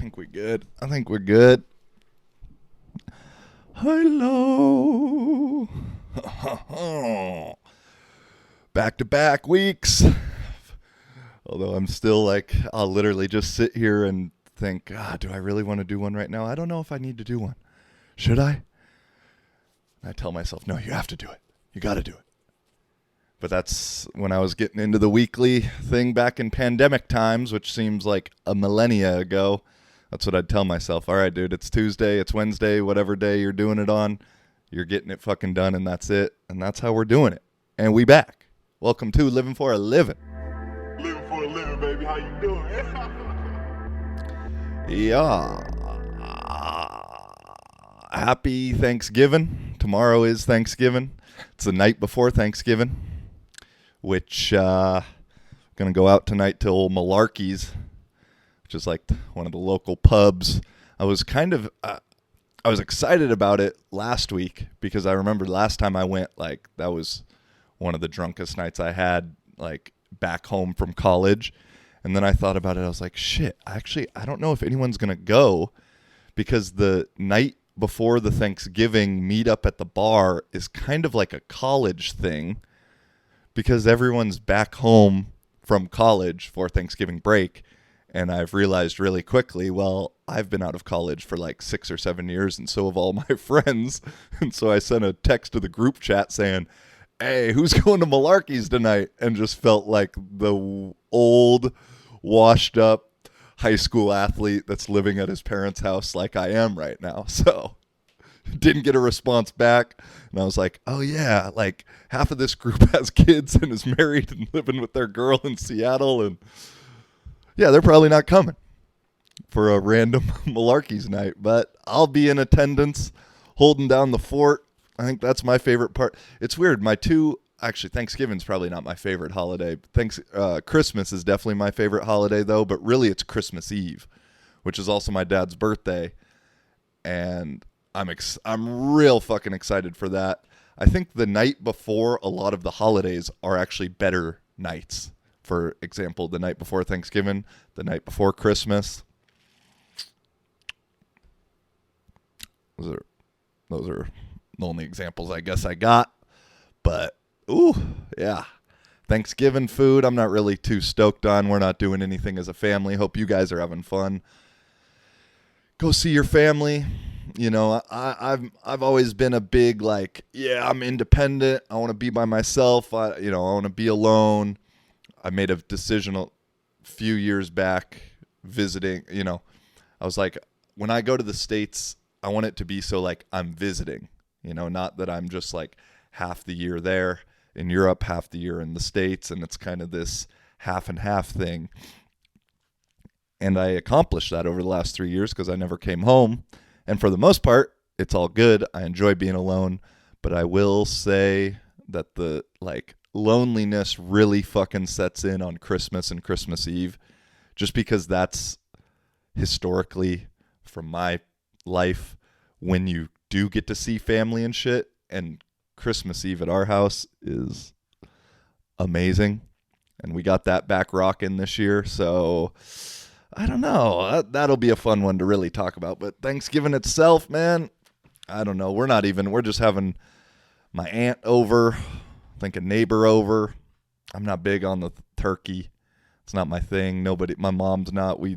think we good. I think we're good. Hello. Back-to-back weeks. Although I'm still like, I'll literally just sit here and think, do I really want to do one right now? I don't know if I need to do one. Should I? And I tell myself, no, you have to do it. You got to do it. But that's when I was getting into the weekly thing back in pandemic times, which seems like a millennia ago. That's what I'd tell myself. All right, dude, it's Tuesday, it's Wednesday, whatever day you're doing it on, you're getting it fucking done, and that's it. And that's how we're doing it. And we back. Welcome to Living for a Living. Living for a living, baby. How you doing? Yeah. Happy Thanksgiving. Tomorrow is Thanksgiving. It's the night before Thanksgiving, which going to go out tonight to old Malarkey's, which is like one of the local pubs. I was excited about it last week because I remember last time I went, like, that was one of the drunkest nights I had, like, back home from college. And then I thought about it. I was like, shit, I don't know if anyone's going to go because the night before the Thanksgiving meetup at the bar is kind of like a college thing because everyone's back home from college for Thanksgiving break. And I've realized really quickly, well, I've been out of college for like 6 or 7 years, and so have all my friends. And so I sent a text to the group chat saying, hey, who's going to Malarkey's tonight? And just felt like the old, washed up high school athlete that's living at his parents' house like I am right now. So didn't get a response back. And I was like, oh yeah, like half of this group has kids and is married and living with their girl in Seattle. And yeah, they're probably not coming for a random Malarkey's night, but I'll be in attendance holding down the fort. I think that's my favorite part. It's weird. Thanksgiving's probably not my favorite holiday. Christmas is definitely my favorite holiday, though, but really it's Christmas Eve, which is also my dad's birthday, and I'm real fucking excited for that. I think the night before a lot of the holidays are actually better nights. For example, the night before Thanksgiving, the night before Christmas. Those are the only examples I guess I got, but ooh, yeah. Thanksgiving food, I'm not really too stoked on. We're not doing anything as a family. Hope you guys are having fun. Go see your family. You know, I've always been a big, like, yeah, I'm independent. I want to be by myself. I want to be alone. I made a decision a few years back visiting. I was like, when I go to the States, I want it to be so, like, I'm visiting. Not that I'm just like half the year there in Europe, half the year in the States, and it's kind of this half and half thing. And I accomplished that over the last 3 years because I never came home. And for the most part, it's all good. I enjoy being alone, but I will say that the loneliness really fucking sets in on Christmas and Christmas Eve, just because that's historically from my life when you do get to see family and shit, and Christmas Eve at our house is amazing, and we got that back rocking this year, so I don't know, that'll be a fun one to really talk about. But Thanksgiving itself, man, I don't know, we're just having my aunt over, I think a neighbor over. I'm not big on the turkey, it's not my thing. My mom's not. We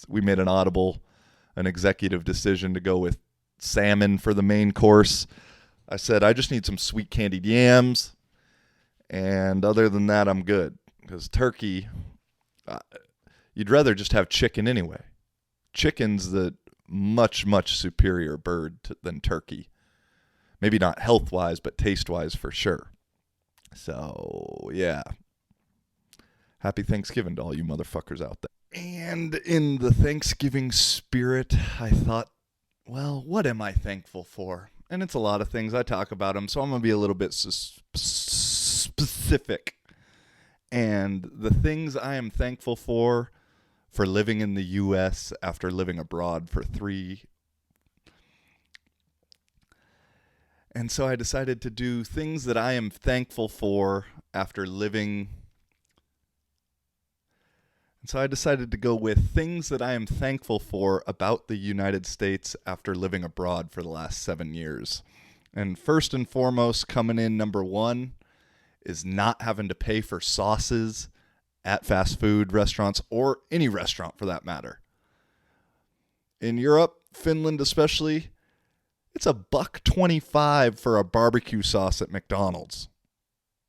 made an executive decision to go with salmon for the main course. I said, I just need some sweet candied yams, and other than that, I'm good. Because turkey, you'd rather just have chicken anyway. Chicken's the much, much superior bird than turkey. Maybe not health-wise, but taste-wise for sure. So, yeah. Happy Thanksgiving to all you motherfuckers out there. And in the Thanksgiving spirit, I thought, well, what am I thankful for? And it's a lot of things. I talk about them, so I'm going to be a little bit specific. And the things I am thankful for living in the U.S. after living abroad for 3. And so I decided to do things that I am thankful for after living And so I decided to go with things that I am thankful for about the United States after living abroad for the last 7 years. And first and foremost, coming in number one is not having to pay for sauces at fast food restaurants or any restaurant for that matter. In Europe, Finland especially, it's $1.25 for a barbecue sauce at McDonald's.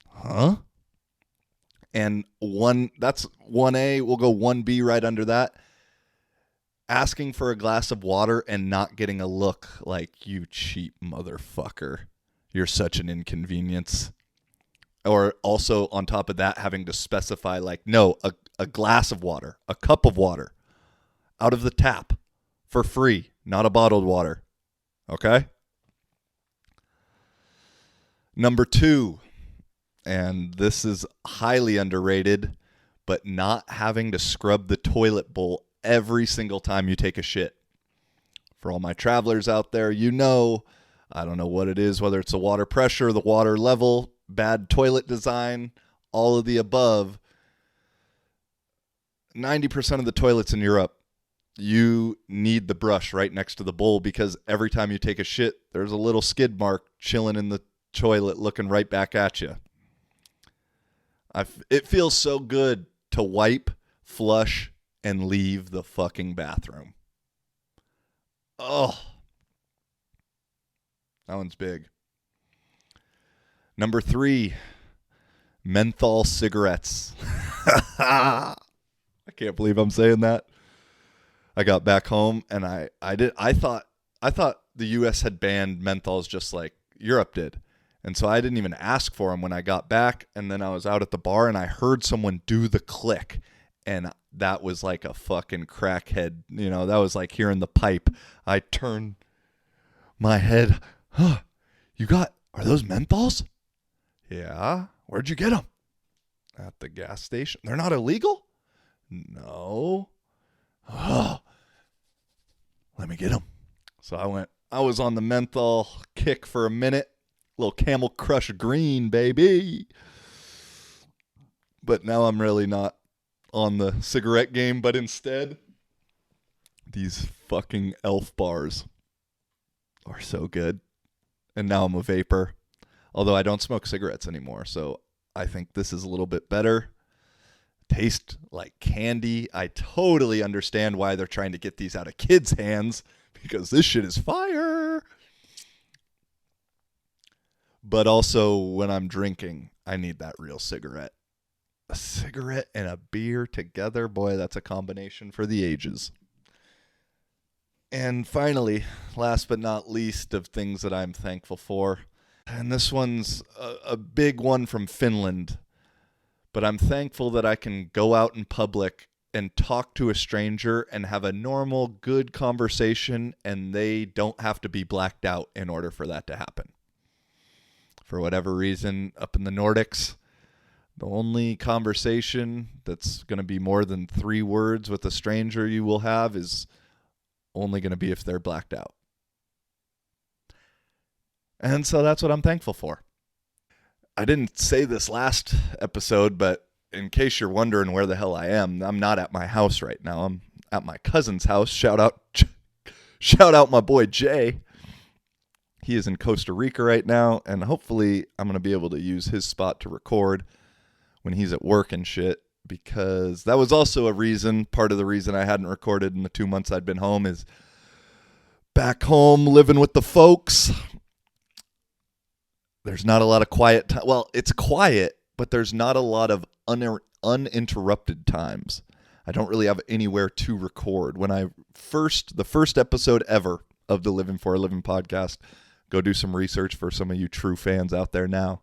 Huh? And that's 1A, we'll go 1B right under that. Asking for a glass of water and not getting a look like, you cheap motherfucker. You're such an inconvenience. Or also on top of that, having to specify like, no, a glass of water, a cup of water out of the tap for free, not a bottled water. Okay? Number two, and this is highly underrated, but not having to scrub the toilet bowl every single time you take a shit. For all my travelers out there, you know, I don't know what it is, whether it's the water pressure, the water level, bad toilet design, all of the above. 90% of the toilets in Europe, you need the brush right next to the bowl because every time you take a shit, there's a little skid mark chilling in the toilet looking right back at you. It feels so good to wipe, flush, and leave the fucking bathroom. Oh, that one's big. Number three, menthol cigarettes. I can't believe I'm saying that. I got back home and I thought the US had banned menthols just like Europe did. And so I didn't even ask for them when I got back. And then I was out at the bar and I heard someone do the click. And that was like a fucking crackhead. You know, that was like hearing the pipe. I turned my head. Huh, are those menthols? Yeah. Where'd you get them? At the gas station. They're not illegal? No. Oh, let me get them. So I was on the menthol kick for a minute. Little Camel Crush Green, baby. But now I'm really not on the cigarette game, but instead, these fucking Elf bars are so good. And now I'm a vapor. Although I don't smoke cigarettes anymore, so I think this is a little bit better. Taste like candy. I totally understand why they're trying to get these out of kids' hands because this shit is fire. But also when I'm drinking, I need that real cigarette. A cigarette and a beer together, boy, that's a combination for the ages. And finally, last but not least of things that I'm thankful for, and this one's a big one from Finland, but I'm thankful that I can go out in public and talk to a stranger and have a normal, good conversation, and they don't have to be blacked out in order for that to happen. For whatever reason, up in the Nordics, the only conversation that's going to be more than 3 words with a stranger you will have is only going to be if they're blacked out. And so that's what I'm thankful for. I didn't say this last episode, but in case you're wondering where the hell I am, I'm not at my house right now. I'm at my cousin's house. Shout out my boy Jay. He is in Costa Rica right now, and hopefully I'm going to be able to use his spot to record when he's at work and shit, because that was also part of the reason I hadn't recorded in the 2 months I'd been home is back home living with the folks. There's not a lot of quiet time. Well, it's quiet, but there's not a lot of uninterrupted times. I don't really have anywhere to record. When the first episode ever of the Living for a Living podcast, go do some research for some of you true fans out there now.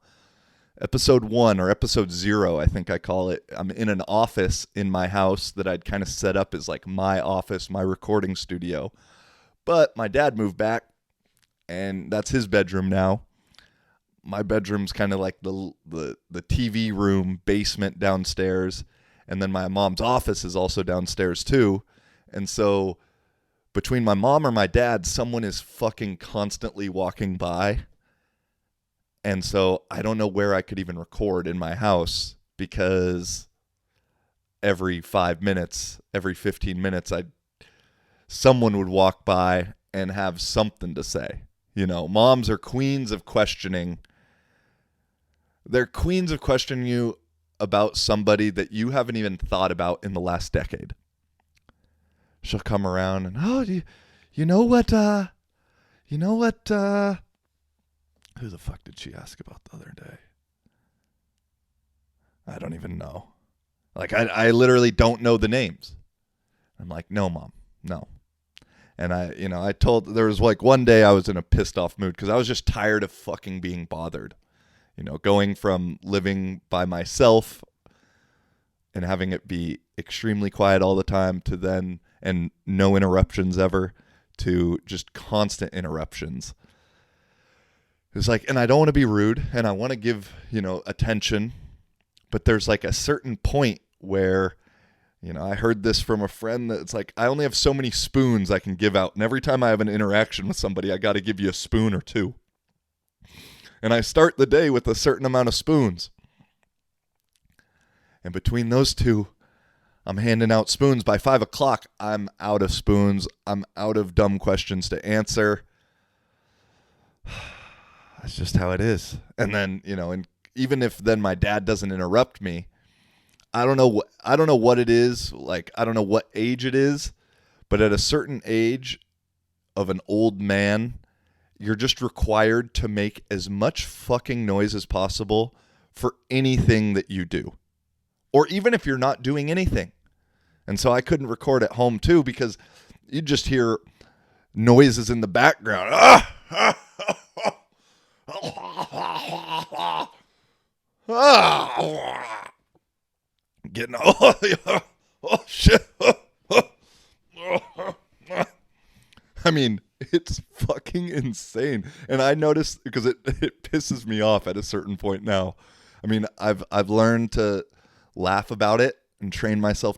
Episode 1 or episode 0, I think I call it. I'm in an office in my house that I'd kind of set up as like my office, my recording studio. But my dad moved back, and that's his bedroom now. My bedroom's kind of like the TV room basement downstairs, and then my mom's office is also downstairs too. And so between my mom or my dad, someone is fucking constantly walking by. And so I don't know where I could even record in my house because every 5 minutes, every 15 minutes, someone would walk by and have something to say. You know, moms are queens of questioning. They're queens of questioning you about somebody that you haven't even thought about in the last decade. She'll come around and, oh, you know what, who the fuck did she ask about the other day? I don't even know. Like, I literally don't know the names. I'm like, no, Mom, no. And I told, there was like one day I was in a pissed off mood because I was just tired of fucking being bothered. You know, going from living by myself and having it be extremely quiet all the time to then, and no interruptions ever, to just constant interruptions. It's like, and I don't want to be rude and I want to give, attention, but there's like a certain point where, I heard this from a friend that it's like, I only have so many spoons I can give out. And every time I have an interaction with somebody, I got to give you a spoon or two. And I start the day with a certain amount of spoons. And between those two, I'm handing out spoons. By 5 o'clock, I'm out of spoons. I'm out of dumb questions to answer. That's just how it is. And then, and even if then my dad doesn't interrupt me, I don't know what it is. Like, I don't know what age it is, but at a certain age of an old man, you're just required to make as much fucking noise as possible for anything that you do. Or even if you're not doing anything. And so I couldn't record at home too because you just hear noises in the background. Getting oh shit. I mean, it's fucking insane. And I noticed because it pisses me off at a certain point now. I mean, I've learned to laugh about it and train myself